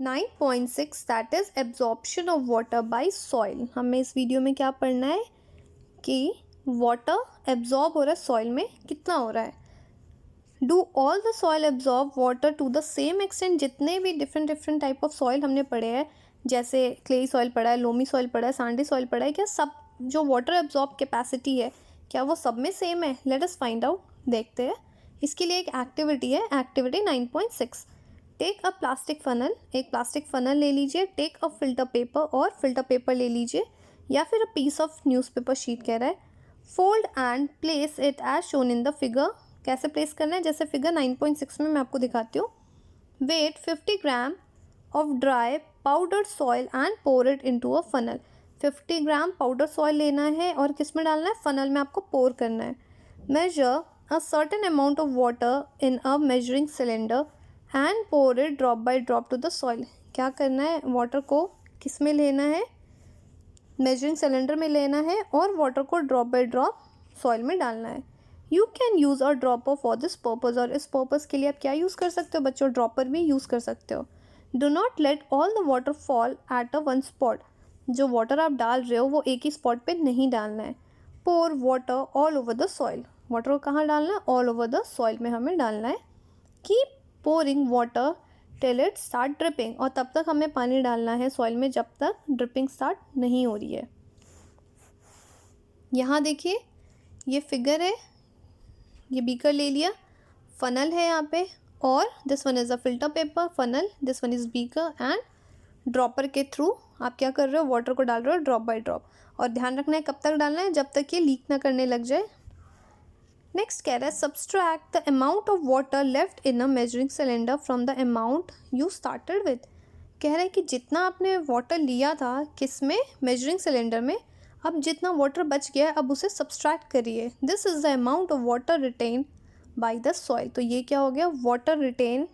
9.6 that is absorption of water bye soil. हमें इस video में क्या पढ़ना है कि वाटर एब्जॉर्ब हो रहा है सॉइल में, कितना हो रहा है। Do all the soil absorb water to the same extent. जितने भी डिफरेंट टाइप ऑफ सॉइल हमने पढ़े हैं, जैसे क्लेई सॉइल पढ़ा है, लोमी सॉइल पढ़ा है, सांडी सॉइल पढ़ा है, क्या सब जो वाटर एब्जॉर्ब कैपेसिटी है क्या वो सब में सेम है? लेट अस फाइंड आउट, देखते हैं। इसके लिए एक एक्टिविटी है, activity 9.6। Take a plastic funnel, एक प्लास्टिक फनल ले लीजिए। टेक अ फिल्टर पेपर, और फिल्टर पेपर ले लीजिए, या फिर a piece of newspaper sheet कह रहा है। Fold and place it as shown in the figure. कैसे प्लेस करना है? जैसे फिगर 9.6 में मैं आपको दिखाती हूँ। Weight 50 gram of dry powdered soil and pour it into a funnel. 50 gram powder soil लेना है और किस में डालना है? फनल में आपको पोर करना है। Measure a certain amount of water in a measuring cylinder and pour it drop by drop to the soil. क्या करना है? वाटर को किस में लेना है? मेजरिंग सिलेंडर में लेना है और वाटर को ड्रॉप बाय ड्रॉप सॉइल में डालना है। You can use a dropper for this purpose, और इस पर्पज़ के लिए आप क्या यूज़ कर सकते हो बच्चों? ड्रॉपर भी यूज़ कर सकते हो। Do not let all the water fall at a one spot. जो वाटर आप डाल रहे हो वो एक ही स्पॉट पे नहीं डालना है। Pour water all over the soil. Water को कहाँ डालना है? ऑल ओवर द सॉइल में हमें डालना है। Keep pouring water till it start dripping, और तब तक हमें पानी डालना है सॉइल में जब तक ड्रिपिंग स्टार्ट नहीं हो रही है। यहाँ देखिए, ये फिगर है, ये बीकर ले लिया, फनल है यहाँ पे, और this one is a filter paper, funnel, this one is beaker, and dropper के थ्रू आप क्या कर रहे हो? वाटर को डाल रहे हो ड्रॉप बाय ड्रॉप। और ध्यान रखना है कब तक डालना है? जब तक ये लीक ना करने लग जाए। नेक्स्ट कह रहा है subtract the amount of water left in a measuring cylinder from the amount you started with. कह रहा है कि जितना आपने वाटर लिया था किस में? मेजरिंग सिलेंडर में, अब जितना वाटर बच गया है अब उसे सब्सट्रैक्ट करिए। This is the amount of water written by the soil. तो ये क्या हो गया? वाटर रिटेन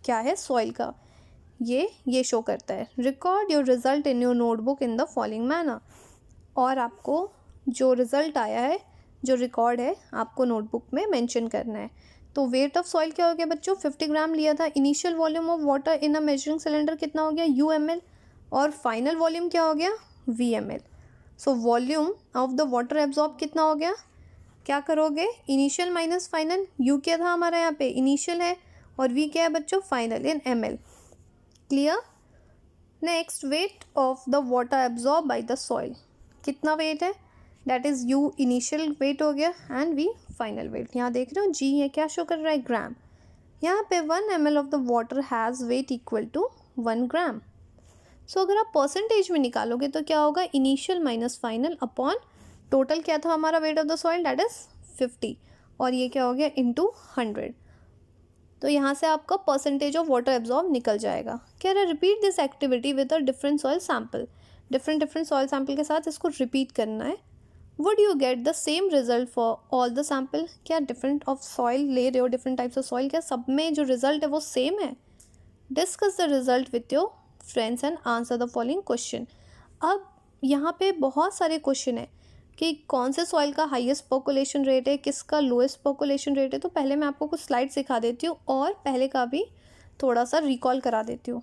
क्या है? सॉइल का। ये शो करता है। Record your result in your notebook in the following manner. और आपको जो रिज़ल्ट आया है, जो रिकॉर्ड है, आपको नोटबुक में मेंशन करना है। तो वेट ऑफ सॉइल क्या हो गया बच्चों? 50 ग्राम लिया था। Initial volume of water in a measuring cylinder कितना हो गया? UmL। और फाइनल वॉल्यूम क्या हो गया? VmL। So volume of the water absorb कितना हो गया? क्या करोगे? Initial minus final. U क्या था हमारा यहाँ पे? इनिशियल है, और V क्या है बच्चों? Final in ml। Clear? Next, weight of the water absorb by the soil. कितना वेट है? That is U initial weight हो गया एंड V फाइनल वेट। यहाँ देख रहे हो G है, क्या शो कर रहा है? ग्राम। यहाँ पे 1 ml of the water has weight equal to 1 gram. So अगर आप परसेंटेज में निकालोगे तो क्या होगा? Initial minus final upon total क्या था हमारा weight of the soil? That is 50, और ये क्या हो गया? इंटू 100। तो यहाँ से आपका परसेंटेज ऑफ वाटर एब्जॉर्ब निकल जाएगा। कह रहा है repeat this activity with a different soil sample. Different soil sample के साथ इसको रिपीट करना है। Would you get the same result for all the sample. क्या डिफरेंट ऑफ सॉइल ले रहे हो, डिफरेंट टाइप्स ऑफ सॉइल, क्या सब में जो रिजल्ट है वो सेम है? Discuss the result with your friends and answer the following question. अब यहाँ पे बहुत सारे क्वेश्चन है कि कौन से सॉइल का हाईएस्ट पॉपुलेशन रेट है, किसका लोएस्ट पॉपुलेशन रेट है। तो पहले मैं आपको कुछ स्लाइड सिखा देती हूँ और पहले का भी थोड़ा सा रिकॉल करा देती हूँ।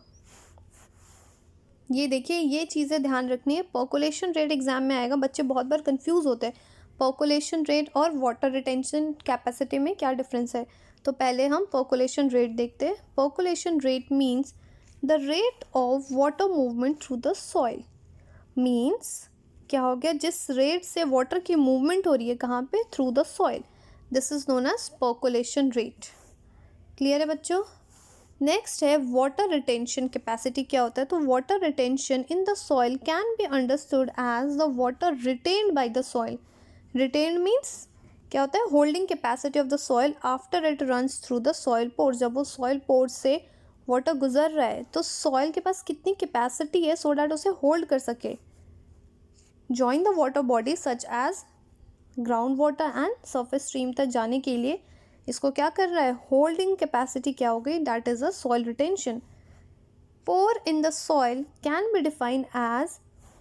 ये देखिए, ये चीज़ें ध्यान रखनी है। पॉपुलेशन रेट एग्जाम में आएगा, बच्चे बहुत बार कंफ्यूज होते हैं पॉपुलेशन रेट और वाटर रिटेंशन कैपेसिटी में क्या डिफरेंस है। तो पहले हम पॉपुलेशन रेट देखते हैं। Population rate means the rate of water movement through the soil. Means क्या हो गया? जिस रेट से वाटर की मूवमेंट हो रही है, कहाँ पे? Through the soil. This is known as percolation rate. Clear है बच्चों? नेक्स्ट है वाटर रिटेंशन कैपेसिटी। क्या होता है? तो water retention in the soil can be understood as the water retained by the soil. Retained means क्या होता है? Holding capacity of the soil after it runs through the soil pores. जब वो soil pores से water गुजर रहा है तो सॉइल के पास कितनी कैपेसिटी है सो डैट उसे होल्ड कर सके। Join the water body such as ground water and surface stream तक जाने के लिए इसको क्या कर रहा है? होल्डिंग कैपेसिटी क्या हो गई? That is a soil retention. Pore in the soil can be defined as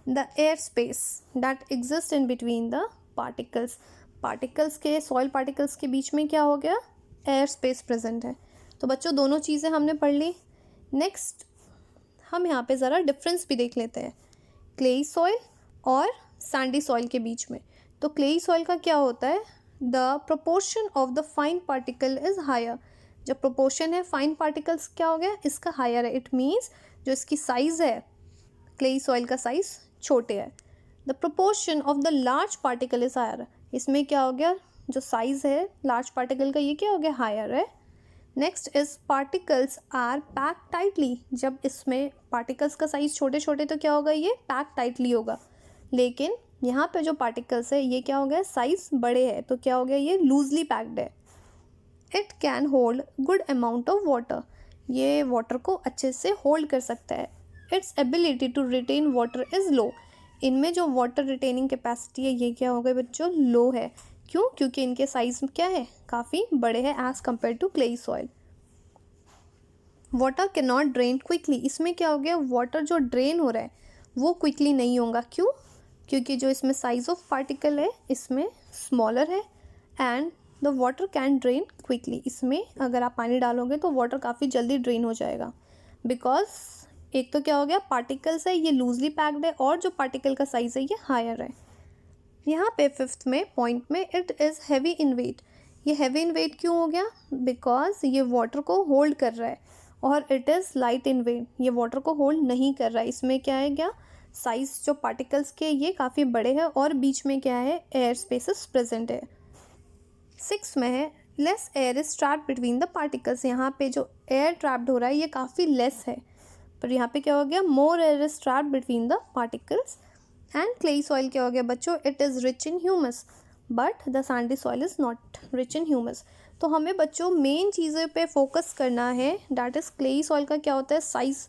the air space that exist in between the particles. Particles के, सॉइल पार्टिकल्स के बीच में क्या हो गया? एयर स्पेस प्रेजेंट है। तो बच्चों दोनों चीज़ें हमने पढ़ ली। नेक्स्ट हम यहाँ पे ज़रा डिफरेंस भी देख लेते हैं क्लेई सॉइल और सैंडी सॉइल के बीच में। तो क्लेई सॉइल का क्या होता है, the proportion of the fine particle is higher. जब प्रोपोर्शन है फाइन पार्टिकल्स क्या हो गया, इसका हायर है। इट मीन्स जो इसकी साइज़ है क्लेई सॉइल का साइज़ छोटे है। The proportion of the large particle is higher, इसमें क्या हो गया, जो साइज़ है लार्ज पार्टिकल का ये क्या हो गया, हायर है। Next is particles are pack tightly, जब इसमें पार्टिकल्स का साइज़ छोटे छोटे तो क्या होगा, ये पैक टाइटली होगा। लेकिन यहाँ पे जो पार्टिकल्स है ये क्या हो गया, साइज़ बड़े है तो क्या हो गया, ये लूजली पैक्ड है। It can hold good amount of water, ये वाटर को अच्छे से होल्ड कर सकता है। Its ability to retain water is low, इनमें जो वाटर रिटेनिंग कैपेसिटी है ये क्या हो गया बच्चों, लो है। क्यों, क्योंकि इनके साइज़ क्या है, काफ़ी बड़े हैं as compare to clayey soil. Water can not drain quickly, इसमें क्या हो गया, वाटर जो ड्रेन हो रहा है वो क्विकली नहीं होगा। क्यों, क्योंकि जो इसमें साइज़ ऑफ पार्टिकल है इसमें स्मॉलर है and the water can drain quickly, इसमें अगर आप पानी डालोगे तो वाटर काफ़ी जल्दी ड्रेन हो जाएगा। बिकॉज एक तो क्या हो गया, पार्टिकल्स है ये लूजली पैक्ड है और जो पार्टिकल का साइज़ है ये हायर है। यहाँ पे फिफ्थ में पॉइंट में it is heavy in weight, ये हैवी इन वेट क्यों हो गया, बिकॉज ये वाटर को होल्ड कर रहा है। और it is light in weight, ये वाटर को होल्ड नहीं कर रहा है। इसमें क्या है, क्या साइज़ जो पार्टिकल्स के ये काफ़ी बड़े हैं और बीच में क्या है, एयर स्पेसेस प्रेजेंट है। सिक्स में है less air is trapped between the particles, यहाँ पे जो एयर ट्रैप्ड हो रहा है ये काफ़ी लेस है, पर यहाँ पे क्या हो गया, मोर air is trapped between the particles. And clayey soil क्या हो गया बच्चों, it is rich in humus but the Sandy soil is not rich in humus. तो हमें बच्चों मेन चीज़ें पे फोकस करना है, डैट इज़ क्लेई सॉइल का क्या होता है, साइज़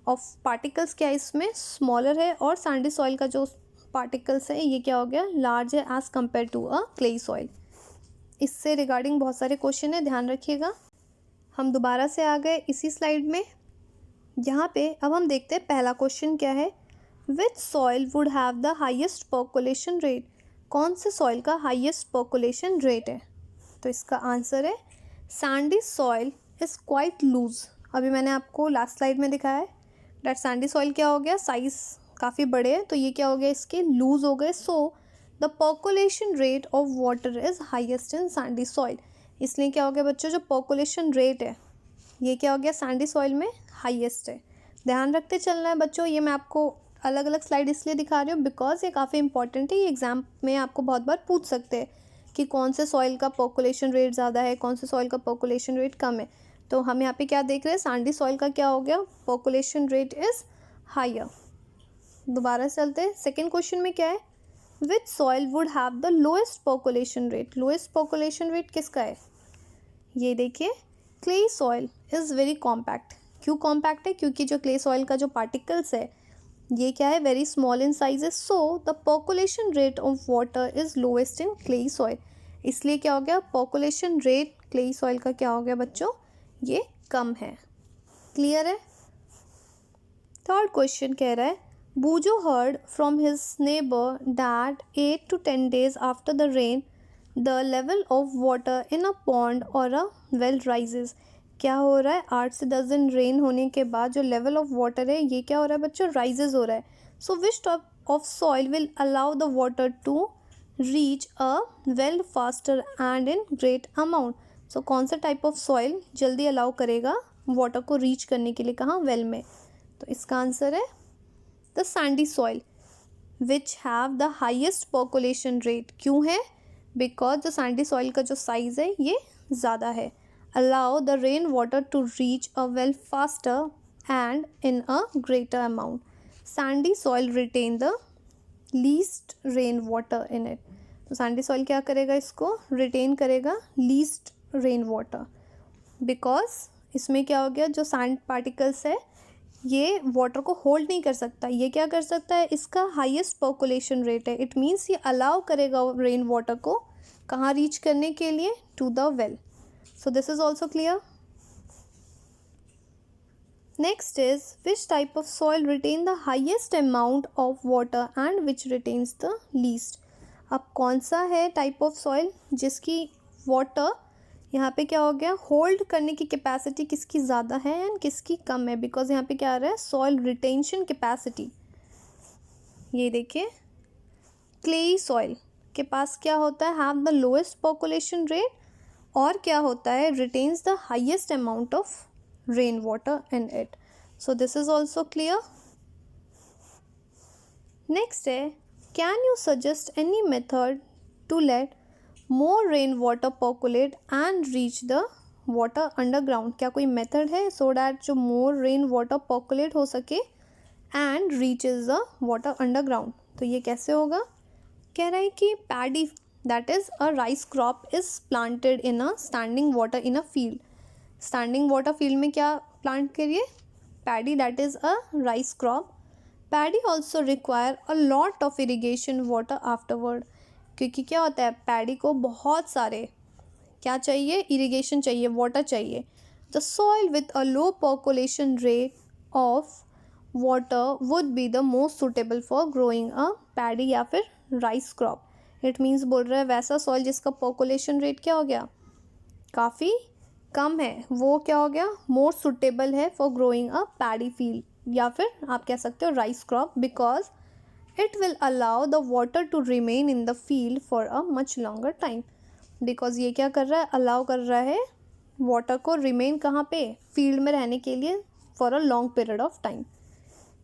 ऑफ पार्टिकल्स क्या है इसमें स्मॉलर है, और सैंडी सॉइल का जो पार्टिकल्स है ये क्या हो गया, लार्ज है as compare to a clayey soil. इससे रिगार्डिंग बहुत सारे क्वेश्चन है, ध्यान रखिएगा। हम दोबारा से आ गए इसी स्लाइड में। यहाँ पे अब हम देखते हैं पहला क्वेश्चन क्या है, विच soil would have the highest percolation rate, कौन से सॉइल का हाईएस्ट पर्कोलेशन रेट है। तो इसका आंसर है sandy soil is quite loose. अभी मैंने आपको लास्ट स्लाइड में दिखाया है डैट सैंडी सॉइल क्या हो गया, साइज़ काफ़ी बड़े हैं तो ये क्या हो गया, इसके लूज हो गए। So the percolation rate of water is highest in Sandy soil, इसलिए क्या हो गया बच्चों, जो पर्कोलेशन रेट है ये क्या हो गया, सैंडी सॉइल में हाईएस्ट है। ध्यान रखते चलना है बच्चों, ये मैं आपको अलग अलग स्लाइड इसलिए दिखा रही हूँ बिकॉज ये काफ़ी इंपॉर्टेंट है, ये एग्जाम में आपको बहुत बार पूछ सकते हैं कि कौन से सॉइल का पर्कोलेशन रेट ज़्यादा है, कौन से सॉइल का पर्कोलेशन रेट कम है। तो हम यहाँ पे क्या देख रहे हैं, सैंडी सॉइल का क्या हो गया, पर्कोलेशन रेट इज़ हायर। दोबारा चलते हैं, सेकेंड क्वेश्चन में क्या है, विच soil would have the lowest percolation rate, lowest percolation rate किसका है, ये देखिए clay soil is very compact. क्यों कॉम्पैक्ट है, क्योंकि जो क्ले सॉइल का जो पार्टिकल्स है ये क्या है, very small in sizes, so the percolation rate of water is lowest in clay soil, इसलिए क्या हो गया, पर्कोलेशन रेट क्ले सॉइल का क्या हो गया बच्चों, ये कम है। क्लियर है। थर्ड क्वेश्चन कह रहा है, Boojho heard from his neighbour that 8 to 10 days after the rain the level of water in a pond or a well rises. क्या हो रहा है, 8 से 10 दिन रेन होने के बाद जो लेवल ऑफ वाटर है ये क्या हो रहा है बच्चों, राइजेज हो रहा है। So which type of soil will allow the water to reach a well faster and in great amount. So कौन सा टाइप ऑफ सॉइल जल्दी अलाउ करेगा वाटर को रीच करने के लिए, कहाँ, वेल में। तो इसका आंसर है the Sandy soil which have the highest percolation rate. क्यों है, बिकॉज द सैंडी सॉइल का जो साइज़ है ये ज़्यादा है। Allow the rain water to reach a well faster and in a greater amount. Sandy soil retain the least rain water in it. तो sandy soil क्या करेगा, इसको रिटेन करेगा लीस्ट रेन वाटर, बिकॉज इसमें क्या हो गया, जो सैंड पार्टिकल्स है ये वाटर को होल्ड नहीं कर सकता, ये क्या कर सकता है, इसका हाईएस्ट पर्कोलेशन रेट है। इट मीन्स ये अलाउ करेगा रेन वाटर को कहाँ रीच करने के लिए, to the well. So this is also clear. Next is which type of soil retain the highest amount of water and which retains the least. अब कौन सा है टाइप ऑफ सॉइल जिसकी वाटर यहाँ पे क्या हो गया, होल्ड करने की कैपेसिटी किसकी ज़्यादा है एंड किसकी कम है, बिकॉज यहाँ पे क्या आ रहा है, सॉइल रिटेंशन कैपेसिटी। ये देखिए क्लेई सॉइल के पास क्या होता है, have the lowest percolation rate, और क्या होता है, retains the highest amount of rain water in it. So this is also clear. Next है, can you suggest any method to let more rain water percolate and reach the water underground. क्या कोई method है so that जो मोर rain water percolate हो सके and reaches the water underground. तो ये कैसे होगा, कह रहा है कि paddy that is a rice crop is planted in a standing water in a field. Standing water field में क्या प्लांट करिए, paddy that is a rice crop. Paddy also require a lot of irrigation water afterward, क्योंकि क्या होता है, paddy को बहुत सारे क्या चाहिए, इरीगेशन चाहिए, वाटर चाहिए। The soil with a low percolation rate of water would be the most suitable for growing a paddy या फिर राइस क्रॉप। इट मीन्स बोल रहा है वैसा सॉइल जिसका पर्कुलेशन रेट क्या हो गया, काफ़ी कम है, वो क्या हो गया, मोर सुटेबल है for growing a paddy field या फिर आप कह सकते हो rice crop, because it will allow the water to remain in the field for a much longer time. Because ये क्या कर रहा है, अलाउ कर रहा है वाटर को रिमेन कहाँ पे, फील्ड में रहने के लिए for a long period of time.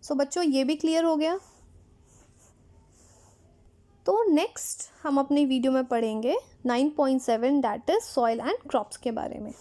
So बच्चों ये भी क्लियर हो गया। तो नेक्स्ट हम अपनी वीडियो में पढ़ेंगे 9.7 that is soil and crops के बारे में।